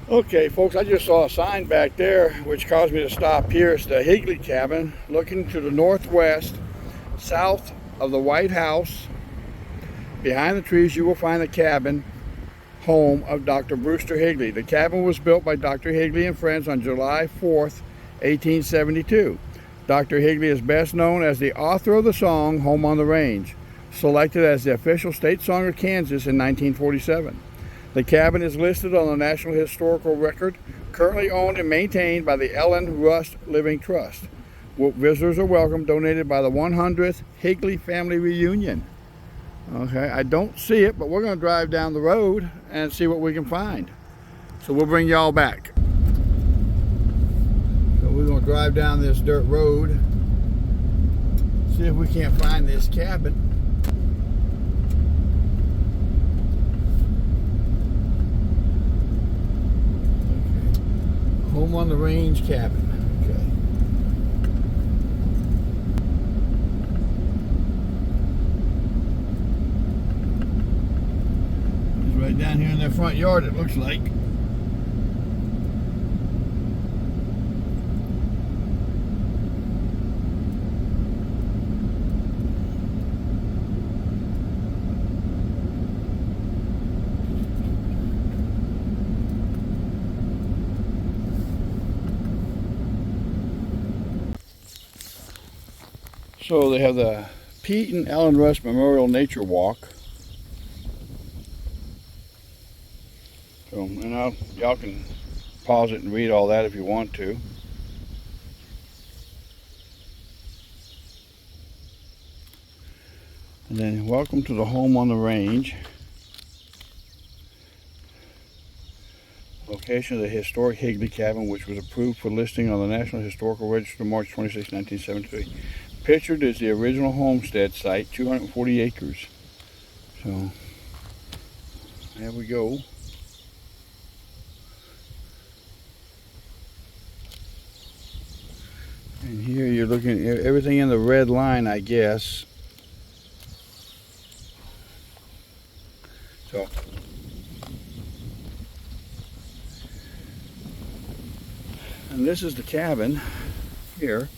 Okay, folks, I just saw a sign back there which caused me to stop here. It's the Higley cabin, looking to the northwest, south of the White House. Behind the trees, you will find the cabin home of Dr. Brewster Higley. The cabin was built by Dr. Higley and friends on July 4th, 1872. Dr. Higley is best known as the author of the song Home on the Range, selected as the official state song of Kansas in 1947. The cabin is listed on the National Historical Record, currently owned and maintained by the Ellen Rust Living Trust. Visitors are welcome, donated by the 100th Higley Family Reunion. Okay, I don't see it, but we're going to drive down the road and see what we can find. So we'll bring y'all back. So we're going to drive down this dirt road, see if we can't find this cabin. Home on the Range cabin. Okay. It's right down here in their front yard, it looks like. So they have the Pete and Ellen Rust Memorial Nature Walk. So, and y'all can pause it and read all that if you want to. And then welcome to the Home on the Range. Location of the historic Higley cabin, which was approved for listing on the National Historical Register March 26, 1973. Pictured is the original homestead site, 240 acres. So, there we go. And here you're looking at everything in the red line, I guess. So, and this is the cabin here.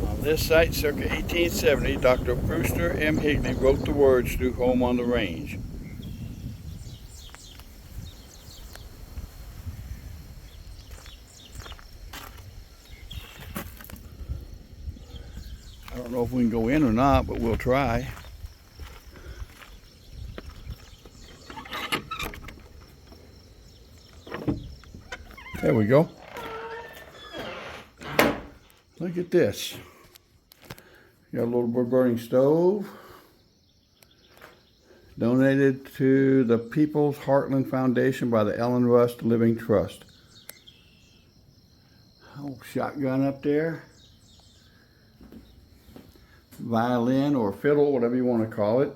On this site, circa 1870, Dr. Brewster M. Higley wrote the words to Home on the Range. I don't know if we can go in or not, but we'll try. There we go. Look at this. Got a little wood burning stove. Donated to the People's Heartland Foundation by the Ellen Rust Living Trust. Oh, shotgun up there. Violin or fiddle, whatever you want to call it.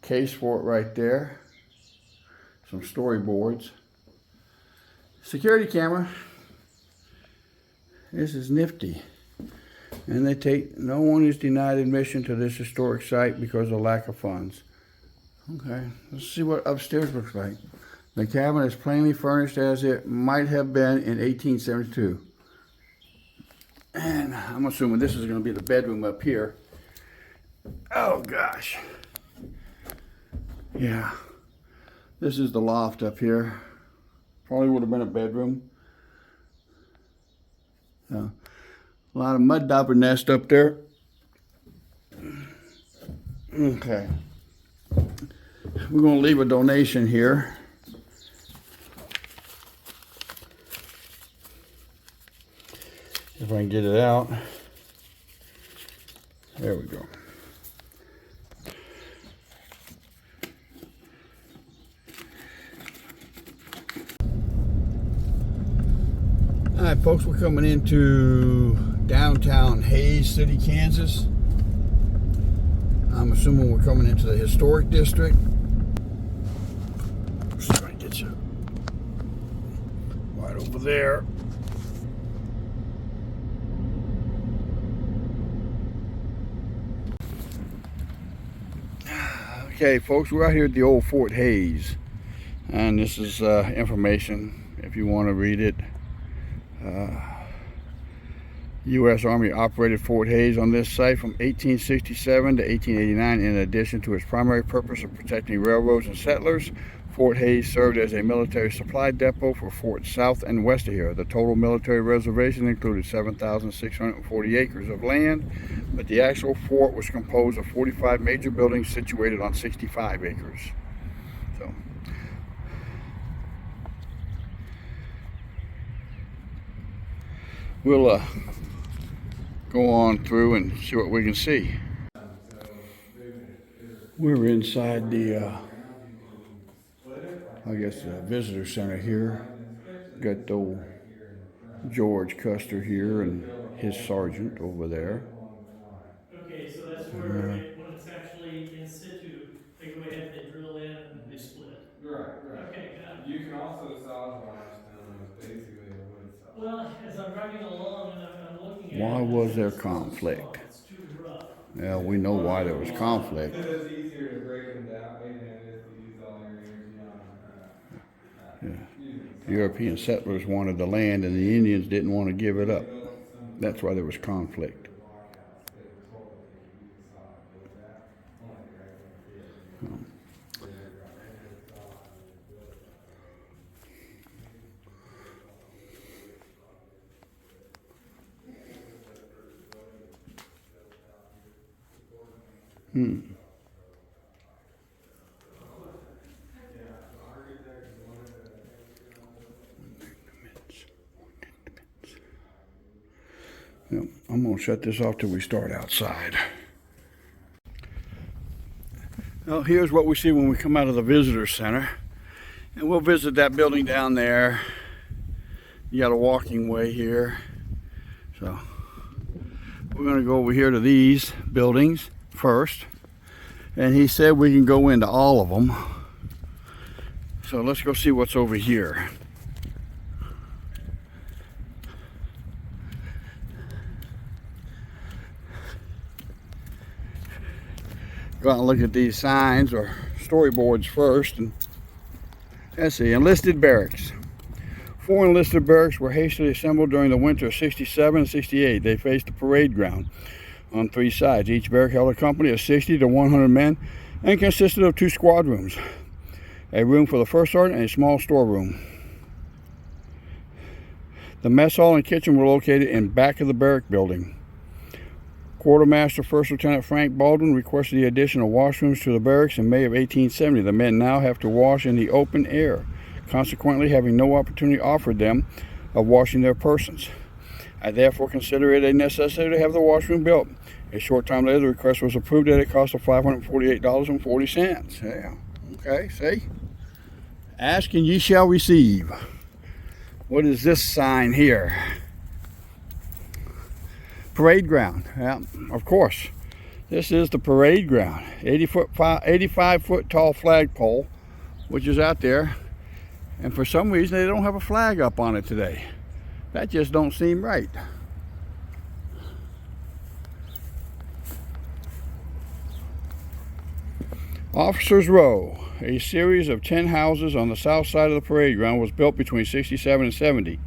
Case for it right there. Some storyboards. Security camera. This is nifty. And they take, no one is denied admission to this historic site because of lack of funds. Okay, let's see what upstairs looks like. The cabin is plainly furnished as it might have been in 1872. And I'm assuming this is going to be the bedroom up here. Oh gosh. Yeah. This is the loft up here. Probably would have been a bedroom. So, a lot of mud dauber nest up there. Okay. We're going to leave a donation here. If I can get it out. There we go. All right, folks, we're coming into downtown Hays City, Kansas. I'm assuming we're coming into the historic district. Just trying to get you wide over there. Okay, folks, we're out here at the old Fort Hays, and this is information if you want to read it. U.S. Army operated Fort Hays on this site from 1867 to 1889. In addition to its primary purpose of protecting railroads and settlers, Fort Hays served as a military supply depot for forts south and west of here. The total military reservation included 7,640 acres of land, but the actual fort was composed of 45 major buildings situated on 65 acres. So, we'll go on through and see what we can see. We're inside the I guess the visitor center here. Got the old George Custer here and his sergeant over there. Okay, so that's where when it's actually in situ, they go ahead, they drill in, and they split. Right. Okay, got it. You can also solve limestone as basically a wood saw. Well, as I'm driving along and I'm looking at Why it, was there it's too conflict? small, it's too rough. Yeah, we know why there was conflict. Because it's easier to break them down than it is to use all your energy on European settlers wanted the land and the Indians didn't want to give it up. That's why there was conflict. Yep, I'm going to shut this off till we start outside. Well, here's what we see when we come out of the visitor center. And we'll visit that building down there. You got a walking way here. So we're going to go over here to these buildings first. And he said we can go into all of them. So let's go see what's over here. Go out and look at these signs or storyboards first. And let's see, enlisted barracks. 4 enlisted barracks were hastily assembled during the winter of 67 and 68. They faced the parade ground on 3 sides. Each barrack held a company of 60 to 100 men and consisted of 2 squad rooms, a room for the first sergeant and a small storeroom. The mess hall and kitchen were located in back of the barrack building. Quartermaster First Lieutenant Frank Baldwin requested the addition of washrooms to the barracks in May of 1870. The men now have to wash in the open air, consequently having no opportunity offered them of washing their persons. I therefore consider it a necessity to have the washroom built. A short time later, the request was approved at a cost of $548.40. Yeah, okay, see? Ask and ye shall receive. What is this sign here? Parade ground. Yeah, of course. This is the parade ground. 85 foot tall flagpole, which is out there. And for some reason, they don't have a flag up on it today. That just don't seem right. Officers Row, a series of 10 houses on the south side of the parade ground, was built between 67 and 70.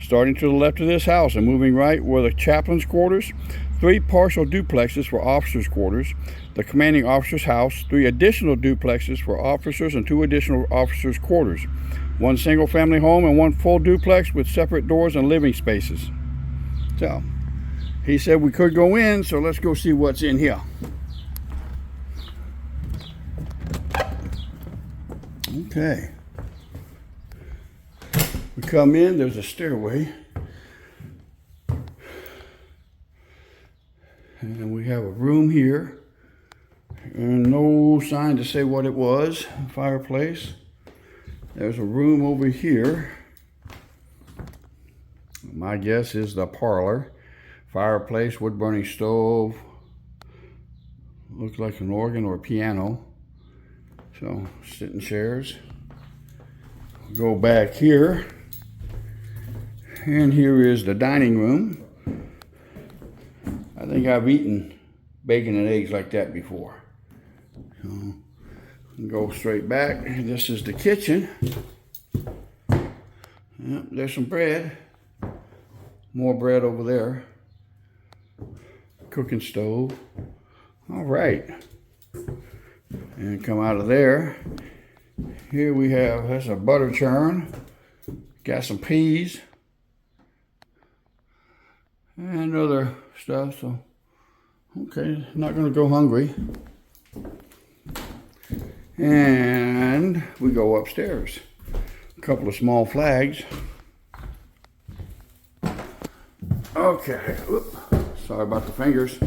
Starting to the left of this house and moving right were the chaplain's quarters, 3 partial duplexes for officers' quarters, the commanding officer's house, 3 additional duplexes for officers and 2 additional officers' quarters, 1 single family home and 1 full duplex with separate doors and living spaces. So, he said we could go in, so let's go see what's in here. Okay. We come in, there's a stairway. And we have a room here. And no sign to say what it was. Fireplace. There's a room over here. My guess is the parlor. Fireplace, wood burning stove. Looks like an organ or a piano. So, sitting chairs. Go back here. And here is the dining room. I think I've eaten bacon and eggs like that before. So, go straight back. This is the kitchen. Yep, there's some bread. More bread over there. Cooking stove. All right. And come out of there. Here we have, that's a butter churn. Got some peas. And other stuff, so, okay, not gonna go hungry. And we go upstairs. A couple of small flags. Okay, whoop. Sorry about the fingers.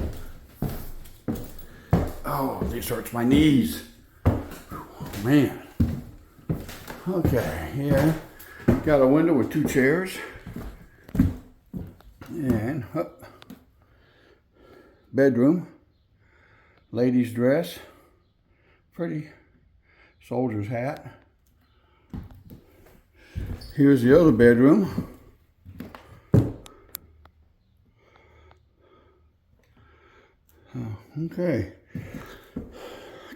Oh, this hurts my knees. Oh, man. Okay, yeah. Got a window with 2 chairs. And up. Bedroom. Ladies' dress. Pretty. Soldier's hat. Here's the other bedroom. Okay.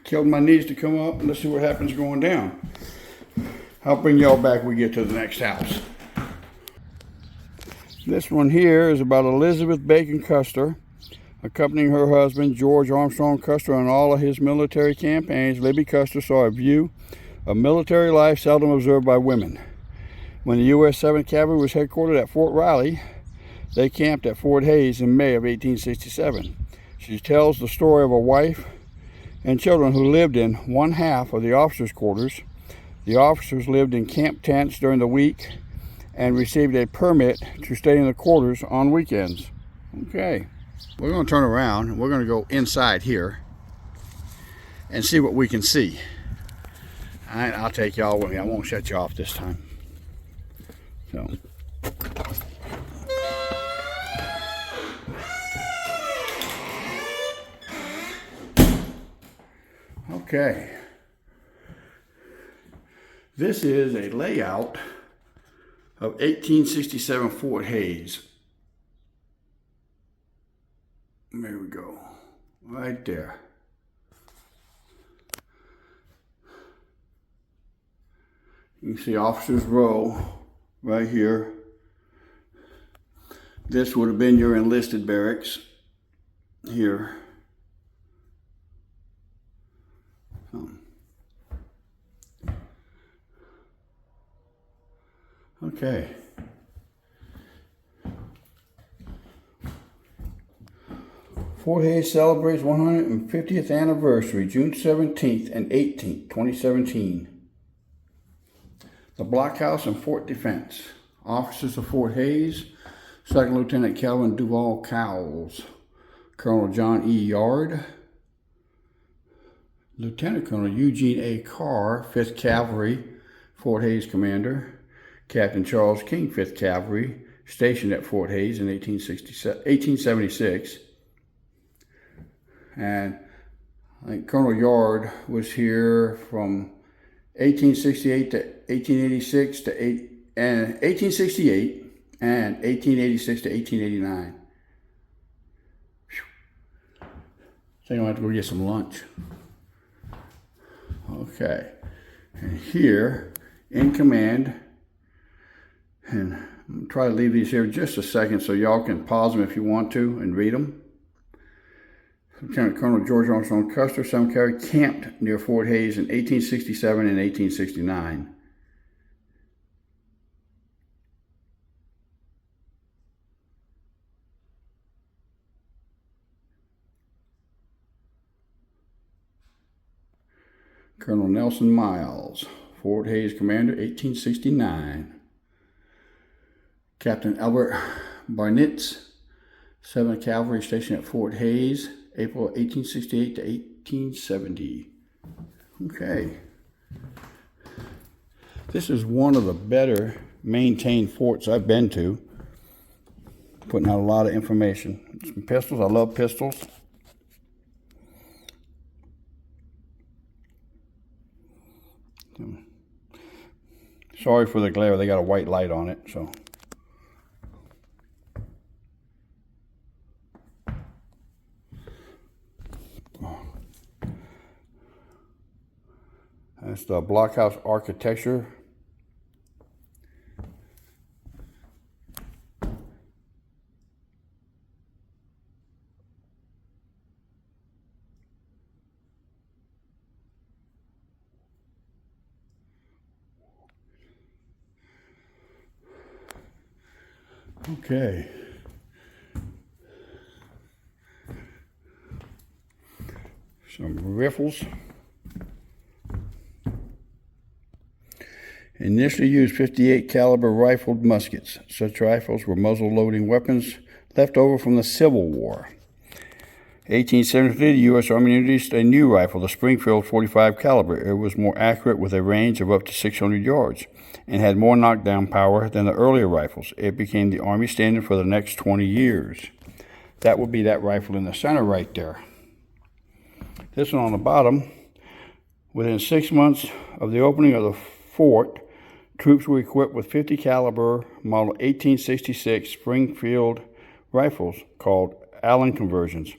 Killed my knees to come up, and let's see what happens going down. I'll bring y'all back when we get to the next house. This one here is about Elizabeth Bacon Custer, accompanying her husband, George Armstrong Custer, on all of his military campaigns. Libby Custer saw a view of military life seldom observed by women. When the U.S. 7th Cavalry was headquartered at Fort Riley, they camped at Fort Hays in May of 1867. She tells the story of a wife and children who lived in one half of the officers' quarters. The officers lived in camp tents during the week and received a permit to stay in the quarters on weekends. Okay, we're going to turn around and we're going to go inside here and see what we can see. All right, I'll take y'all with me. I won't shut you off this time. So. Okay. This is a layout of 1867 Fort Hays. There we go. Right there. You can see Officers Row right here. This would have been your enlisted barracks here. Okay. Fort Hays celebrates 150th anniversary, June 17th and 18th, 2017. The Blockhouse and Fort Defense. Officers of Fort Hays, Second Lieutenant Calvin Duval Cowles, Colonel John E. Yard, Lieutenant Colonel Eugene A. Carr, 5th Cavalry, Fort Hays Commander, Captain Charles King, 5th Cavalry, stationed at Fort Hays in 1876. And I think Colonel Yard was here from 1868 to 1886 to 1868 and 1886 to 1889. So you don't have to go get some lunch. Okay, and here in command, and I'm going to try to leave these here just a second so y'all can pause them if you want to and read them. Lieutenant Colonel George Armstrong Custer, 7th Cavalry, camped near Fort Hays in 1867 and 1869. Colonel Nelson Miles, Fort Hays Commander, 1869. Captain Albert Barnitz, 7th Cavalry, stationed at Fort Hays, April 1868 to 1870. Okay. This is one of the better maintained forts I've been to. Putting out a lot of information. Some pistols, I love pistols. Sorry for the glare, they got a white light on it, so. the blockhouse architecture. Okay. Some riffles. Initially used 58 caliber rifled muskets. Such rifles were muzzle loading weapons left over from the Civil War. 1873, the U.S. Army introduced a new rifle, the Springfield 45 caliber. It was more accurate with a range of up to 600 yards and had more knockdown power than the earlier rifles. It became the Army standard for the next 20 years. That would be that rifle in the center right there. This one on the bottom, within 6 months of the opening of the fort, troops were equipped with 50 caliber model 1866 Springfield rifles called Allen conversions,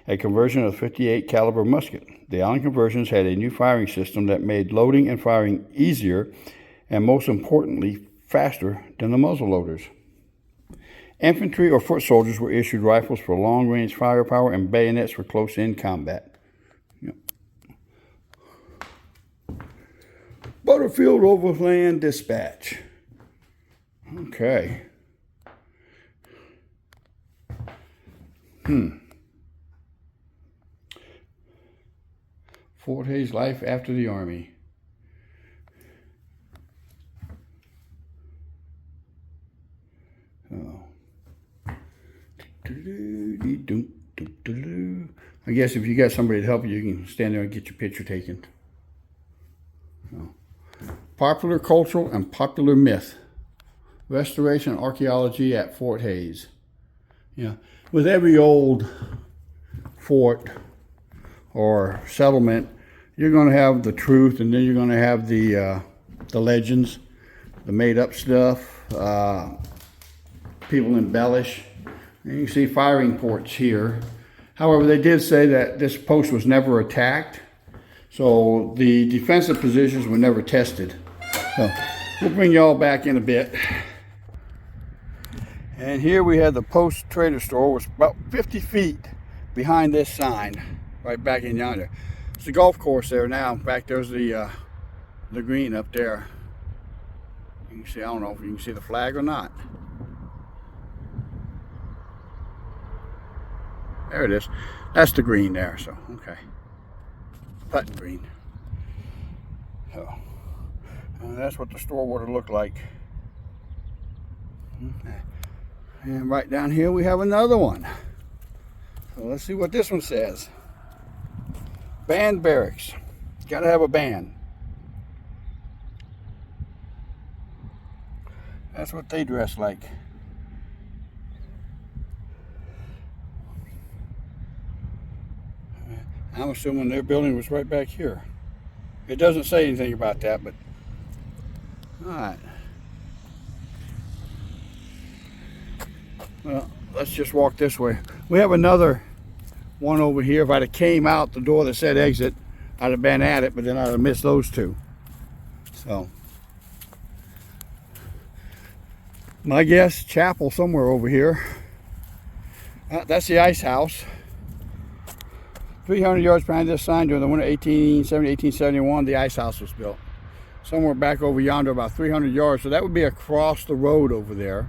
a conversion of 58 caliber musket. The Allen conversions had a new firing system that made loading and firing easier and, most importantly, faster than the muzzle loaders. Infantry or foot soldiers were issued rifles for long-range firepower and bayonets for close-in combat. Butterfield Overland Dispatch. Okay. Fort Hays life after the Army. I guess if you got somebody to help you, you can stand there and get your picture taken. Popular cultural and popular myth. Restoration and archaeology at Fort Hays. Yeah, with every old fort or settlement, you're going to have the truth, and then you're going to have the legends, the made-up stuff. People embellish. And you see firing ports here. However, they did say that this post was never attacked, so the defensive positions were never tested. So we'll bring you all back in a bit. And here we have the post trader store, which is about 50 feet behind this sign, right back in yonder. It's the golf course there now. In fact, there's the green up there. You can see, I don't know if you can see the flag or not. There it is. That's the green there, so, okay. Putting green. So, that's what the store would have looked like. Okay. And right down here we have another one. So let's see what this one says. Band barracks. Gotta have a band. That's what they dress like. I'm assuming their building was right back here. It doesn't say anything about that, but all right. Well, let's just walk this way. We have another one over here. If I'd have came out the door that said exit, I'd have been at it, but then I'd have missed those two. So, my guess, chapel somewhere over here. That's the ice house. 300 yards behind this sign, during the winter 1870, 1871, the ice house was built. Somewhere back over yonder, about 300 yards. So that would be across the road over there.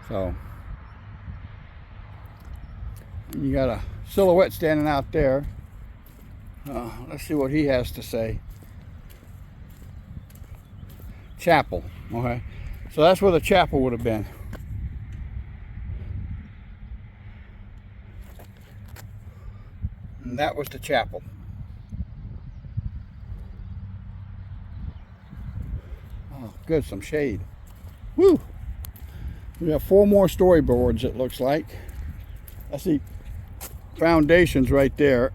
So, you got a silhouette standing out there. Let's see what he has to say. Chapel, okay. So that's where the chapel would have been. And that was the chapel. Oh, good, some shade. Woo! We have 4 more storyboards, it looks like. I see foundations right there.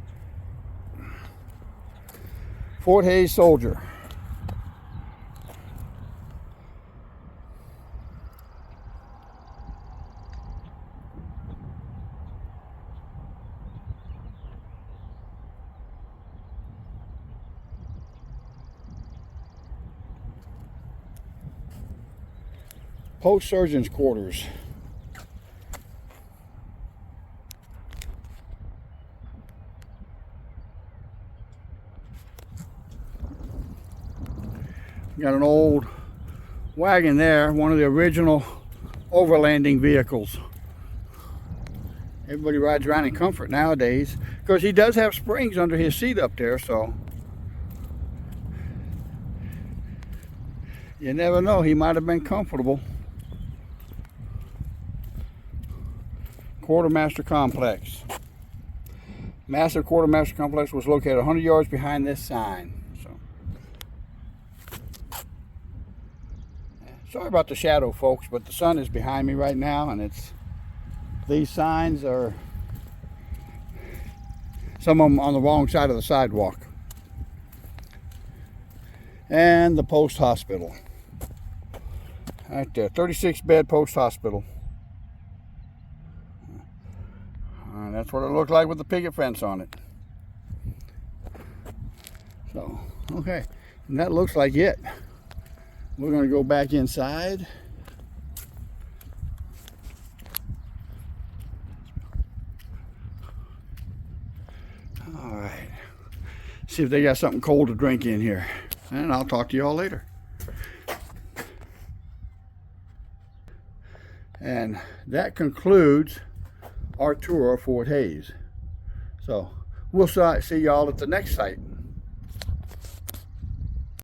Fort Hays Soldier. post-surgeon's quarters. Got an old wagon there, one of the original overlanding vehicles. Everybody rides around in comfort nowadays, because he does have springs under his seat up there, so you never know, he might have been comfortable. Quartermaster Complex. Massive quartermaster complex was located 100 yards behind this sign. Sorry about the shadow, folks, but the sun is behind me right now, and these signs are, some of them on the wrong side of the sidewalk. And the post hospital. Right there, 36-bed post hospital. That's what it looked like with the picket fence on it. So, okay, and that looks like it. We're going to go back inside. All right. See if they got something cold to drink in here. And I'll talk to you all later. And that concludes our tour of Fort Hays. So we'll see y'all at the next site.